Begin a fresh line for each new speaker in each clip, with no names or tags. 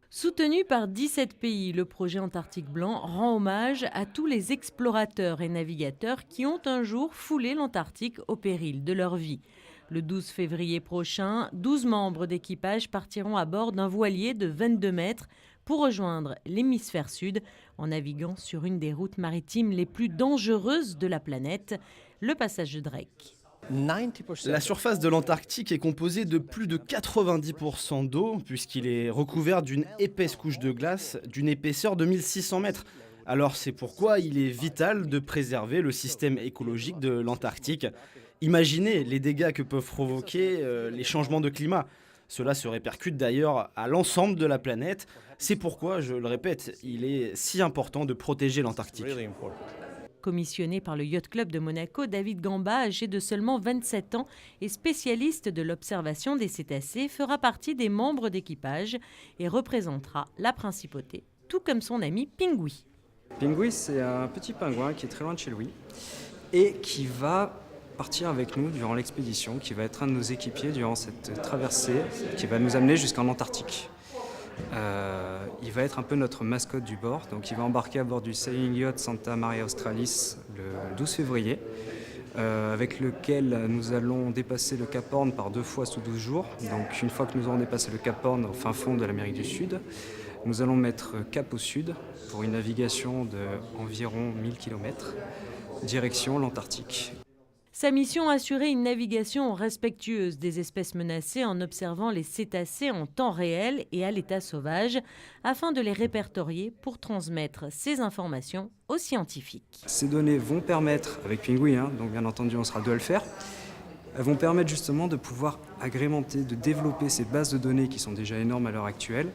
Soutenu par 17 pays, le projet Antarctique Blanc rend hommage à tous les explorateurs et navigateurs qui ont un jour foulé l'Antarctique au péril de leur vie. Le 12 février prochain, 12 membres d'équipage partiront à bord d'un voilier de 22 mètres pour rejoindre l'hémisphère sud en naviguant sur une des routes maritimes les plus dangereuses de la planète, le passage de Drake.
La surface de l'Antarctique est composée de plus de 90% d'eau, puisqu'il est recouvert d'une épaisse couche de glace d'une épaisseur de 1600 mètres. Alors c'est pourquoi il est vital de préserver le système écologique de l'Antarctique. Imaginez les dégâts que peuvent provoquer les changements de climat. Cela se répercute d'ailleurs à l'ensemble de la planète. C'est pourquoi, je le répète, il est si important de protéger l'Antarctique.
Commissionné par le Yacht Club de Monaco, David Gamba, âgé de seulement 27 ans et spécialiste de l'observation des cétacés, fera partie des membres d'équipage et représentera la principauté, tout comme son ami Pingui.
Pingui, c'est un petit pingouin qui est très loin de chez lui et qui va partir avec nous durant l'expédition, qui va être un de nos équipiers durant cette traversée, qui va nous amener jusqu'en Antarctique. Il va être un peu notre mascotte du bord, donc il va embarquer à bord du Sailing Yacht Santa Maria Australis le 12 février, avec lequel nous allons dépasser le Cap Horn par 2 fois sous 12 jours. Donc une fois que nous aurons dépassé le Cap Horn au fin fond de l'Amérique du Sud, nous allons mettre cap au sud pour une navigation d'environ 1000 km, direction l'Antarctique.
Sa mission, assurer une navigation respectueuse des espèces menacées en observant les cétacés en temps réel et à l'état sauvage, afin de les répertorier pour transmettre ces informations aux scientifiques.
Ces données vont permettre, avec Pingui, donc bien entendu on sera deux à le faire, elles vont permettre justement de pouvoir agrémenter, de développer ces bases de données qui sont déjà énormes à l'heure actuelle,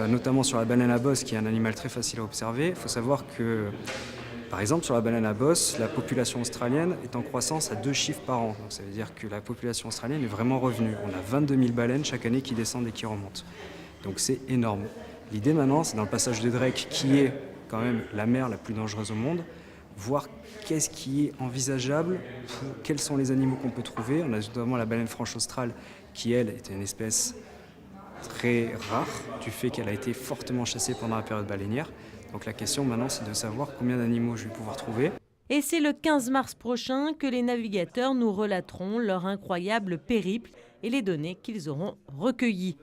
notamment sur la baleine à bosse qui est un animal très facile à observer. Il faut savoir que par exemple, sur la baleine à bosse, la population australienne est en croissance à 2 chiffres par an. Donc ça veut dire que la population australienne est vraiment revenue. On a 22 000 baleines chaque année qui descendent et qui remontent. Donc c'est énorme. L'idée maintenant, c'est dans le passage de Drake, qui est quand même la mer la plus dangereuse au monde, voir qu'est-ce qui est envisageable, quels sont les animaux qu'on peut trouver. On a notamment la baleine franche australe, qui elle est une espèce très rare, du fait qu'elle a été fortement chassée pendant la période baleinière. Donc la question maintenant, c'est de savoir combien d'animaux je vais pouvoir trouver.
Et c'est le 15 mars prochain que les navigateurs nous relateront leur incroyable périple et les données qu'ils auront recueillies.